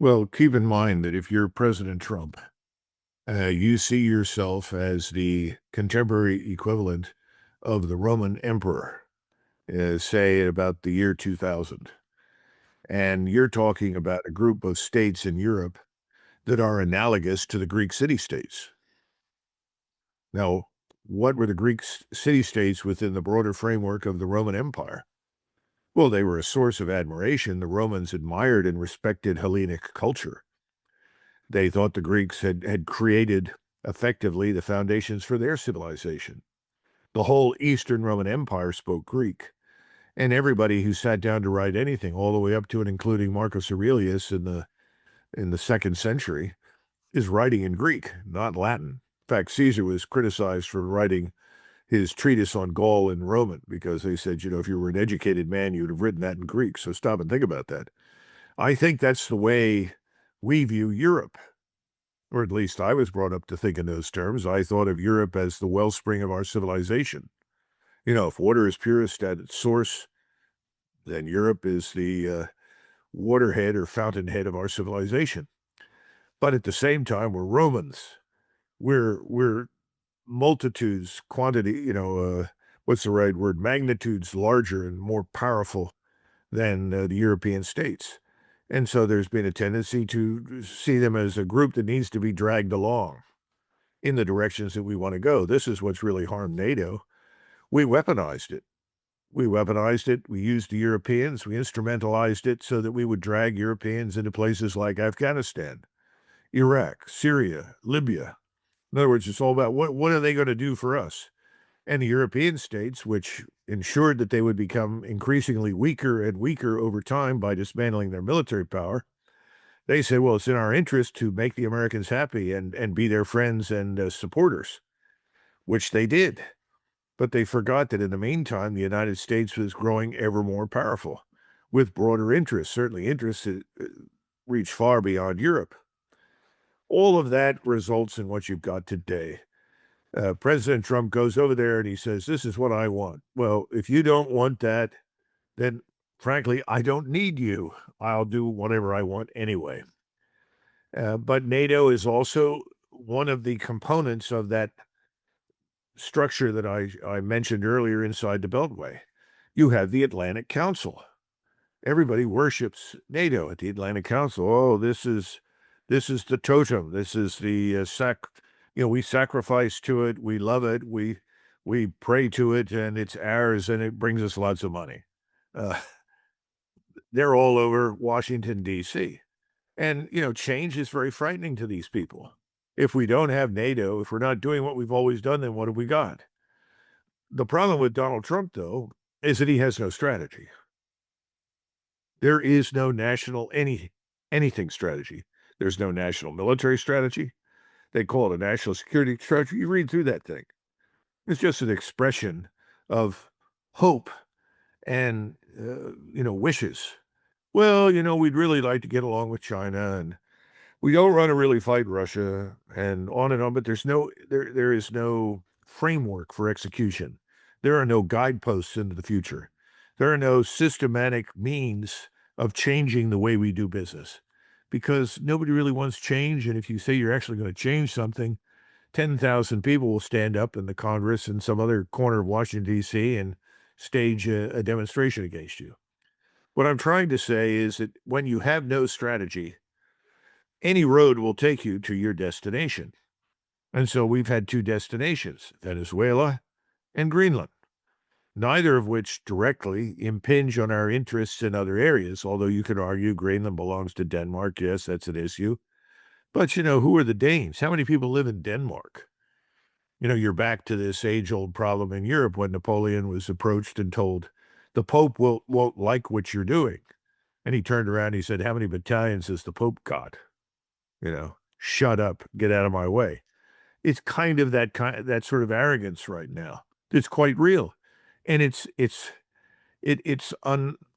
Well, keep in mind that if you're President Trump, you see yourself as the contemporary equivalent of the Roman emperor, say about the year 2000. And you're talking about a group of states in Europe that are analogous to the Greek city-states. Now, what were the Greek city-states within the broader framework of the Roman Empire? Well, they were a source of admiration. The Romans admired and respected Hellenic culture. They thought the Greeks had created effectively the foundations for their civilization. The whole Eastern Roman Empire spoke Greek, and everybody who sat down to write anything, all the way up to and including Marcus Aurelius in the 2nd century, is writing in Greek, not Latin. In fact, Caesar was criticized for writing his treatise on Gaul in Roman because they said, if you were an educated man, you'd have written that in Greek. So stop and think about that. I think that's the way we view Europe. Or at least I was brought up to think in those terms. I thought of Europe as the wellspring of our civilization. If water is purest at its source, then Europe is the waterhead or fountainhead of our civilization. But at the same time, we're Romans. We're multitudes, quantity, what's the right word? Magnitudes larger and more powerful than the European states. And so there's been a tendency to see them as a group that needs to be dragged along in the directions that we want to go. This is what's really harmed NATO. We weaponized it. We used the Europeans. We instrumentalized it so that we would drag Europeans into places like Afghanistan, Iraq, Syria, Libya. In other words, it's all about what are they going to do for us? And the European states, which ensured that they would become increasingly weaker and weaker over time by dismantling their military power, they said, well, it's in our interest to make the Americans happy and be their friends and supporters, which they did. But they forgot that in the meantime, the United States was growing ever more powerful with broader interests, certainly interests that reach far beyond Europe. All of that results in what you've got today. President Trump goes over there and he says, this is what I want. Well, if you don't want that, then frankly, I don't need you. I'll do whatever I want anyway. But NATO is also one of the components of that structure that I mentioned earlier inside the Beltway. You have the Atlantic Council. Everybody worships NATO at the Atlantic Council. Oh, this is the totem. This is the we sacrifice to it. We love it. We pray to it, and it's ours, and it brings us lots of money. Uh, they're all over Washington, D.C. And, change is very frightening to these people. If we don't have NATO, if we're not doing what we've always done, then what have we got? The problem with Donald Trump, though, is that he has no strategy. There is no national anything strategy. There's no national military strategy. They call it a national security strategy. You read through that thing. It's just an expression of hope and, wishes. Well, we'd really like to get along with China, and we don't want to really fight Russia, and on, but there is no framework for execution. There are no guideposts into the future. There are no systematic means of changing the way we do business because nobody really wants change. And if you say you're actually going to change something, 10,000 people will stand up in the Congress in some other corner of Washington, D.C. and stage a demonstration against you. What I'm trying to say is that when you have no strategy, any road will take you to your destination. And so we've had two destinations, Venezuela and Greenland, neither of which directly impinge on our interests in other areas, although you could argue Greenland belongs to Denmark. Yes, that's an issue. But, who are the Danes? How many people live in Denmark? You're back to this age-old problem in Europe when Napoleon was approached and told, the Pope won't like what you're doing. And he turned around and he said, how many battalions has the Pope got? Shut up, get out of my way. It's kind of that sort of arrogance right now. It's quite real. And it's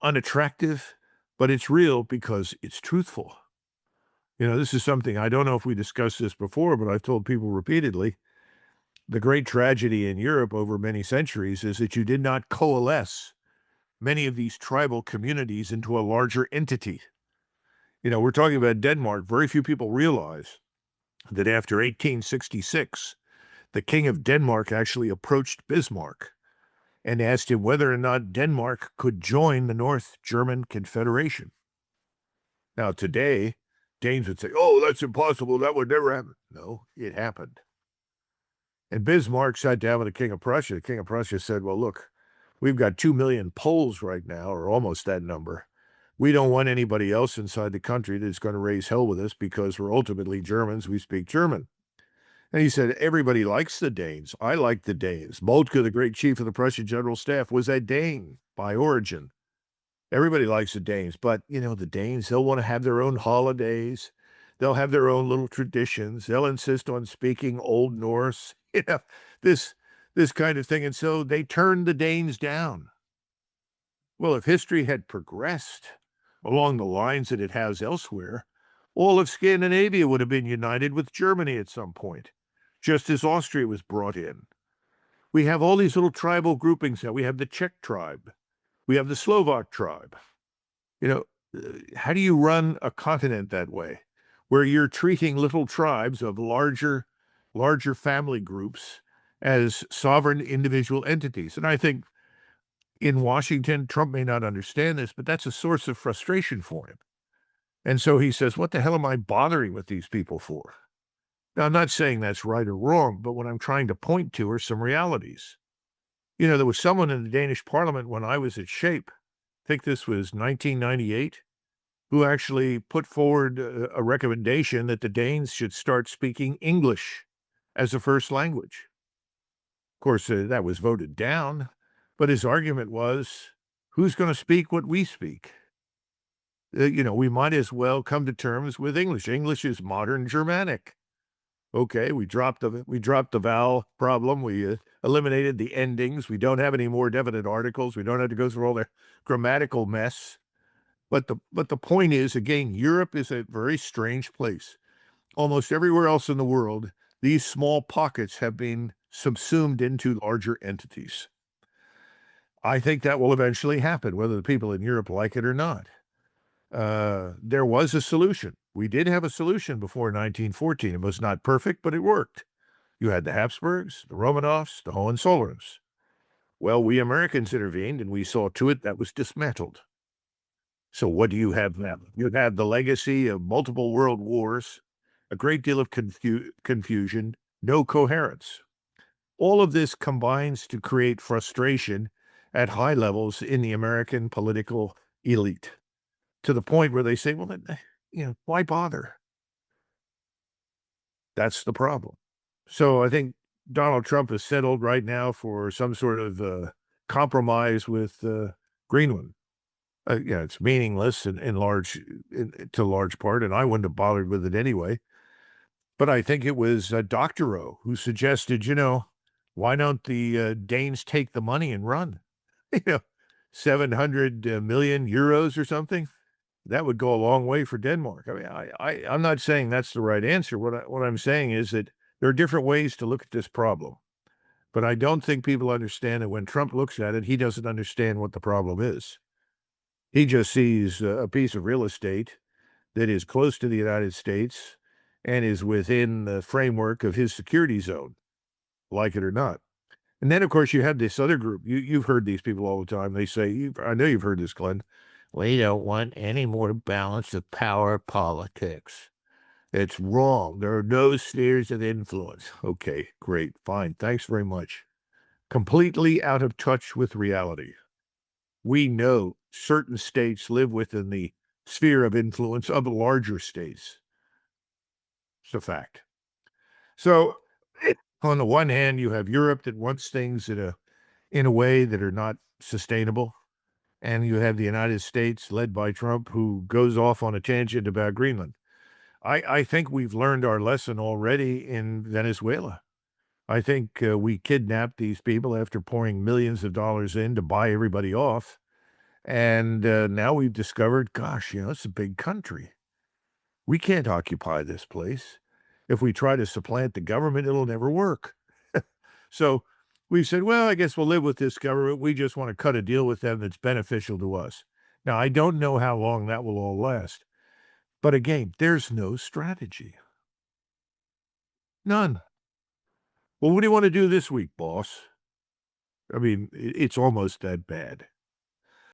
unattractive, but it's real because it's truthful. This is something I don't know if we discussed this before, but I've told people repeatedly. The great tragedy in Europe over many centuries is that you did not coalesce many of these tribal communities into a larger entity. We're talking about Denmark. Very few people realize that after 1866, the King of Denmark actually approached Bismarck and asked him whether or not Denmark could join the North German Confederation. Now, today, Danes would say, oh, that's impossible. That would never happen. No, it happened. And Bismarck sat down with the King of Prussia. The King of Prussia said, well, look, we've got 2 million Poles right now, or almost that number. We don't want anybody else inside the country that's going to raise hell with us because we're ultimately Germans. We speak German. And he said, everybody likes the Danes. I like the Danes. Moltke, the great chief of the Prussian general staff, was a Dane by origin. Everybody likes the Danes, but, the Danes, they'll want to have their own holidays. They'll have their own little traditions. They'll insist on speaking Old Norse, this kind of thing. And so they turned the Danes down. Well, if history had progressed along the lines that it has elsewhere, all of Scandinavia would have been united with Germany at some point, just as Austria was brought in. We have all these little tribal groupings now. We have the Czech tribe. We have the Slovak tribe. How do you run a continent that way, where you're treating little tribes of larger family groups as sovereign individual entities? And I think in Washington, Trump may not understand this, but that's a source of frustration for him. And so he says, what the hell am I bothering with these people for? Now, I'm not saying that's right or wrong, but what I'm trying to point to are some realities. There was someone in the Danish parliament when I was at SHAPE, I think this was 1998, who actually put forward a recommendation that the Danes should start speaking English as a first language. Of course, that was voted down, but his argument was, who's going to speak what we speak? We might as well come to terms with English. English is modern Germanic. Okay, we dropped the vowel problem. We eliminated the endings. We don't have any more definite articles. We don't have to go through all the grammatical mess. But the point is, again, Europe is a very strange place. Almost everywhere else in the world, these small pockets have been subsumed into larger entities. I think that will eventually happen, whether the people in Europe like it or not. There was a solution. We did have a solution before 1914. It was not perfect, but it worked. You had the Habsburgs, the Romanovs, the Hohenzollerns. Well, we Americans intervened, and we saw to it that was dismantled. So what do you have now? You have the legacy of multiple world wars, a great deal of confusion, no coherence. All of this combines to create frustration at high levels in the American political elite, to the point where they say, well, why bother? That's the problem. So I think Donald Trump is settled right now for some sort of compromise with Greenland. It's meaningless to large part, and I wouldn't have bothered with it anyway. But I think it was Doctorow who suggested, why don't the Danes take the money and run? 700 million euros or something. That would go a long way for Denmark. I mean, I'm not saying that's the right answer. What I'm saying is that there are different ways to look at this problem. But I don't think people understand that when Trump looks at it, he doesn't understand what the problem is. He just sees a piece of real estate that is close to the United States and is within the framework of his security zone, like it or not. And then, of course, you have this other group. You've heard these people all the time. They say, I know you've heard this, Glenn. We don't want any more balance of power politics. It's wrong. There are no spheres of influence. Okay, great, fine. Thanks very much. Completely out of touch with reality. We know certain states live within the sphere of influence of larger states. It's a fact. So, on the one hand, you have Europe that wants things in a way that are not sustainable. And you have the United States, led by Trump, who goes off on a tangent about Greenland. I think we've learned our lesson already in Venezuela. I think we kidnapped these people after pouring millions of dollars in to buy everybody off. And now we've discovered, gosh, it's a big country. We can't occupy this place. If we try to supplant the government, it'll never work. So we said, well, I guess we'll live with this government. We just want to cut a deal with them that's beneficial to us. Now, I don't know how long that will all last. But again, there's no strategy. None. "Well, what do you wanna do this week, boss?" I mean, it's almost that bad.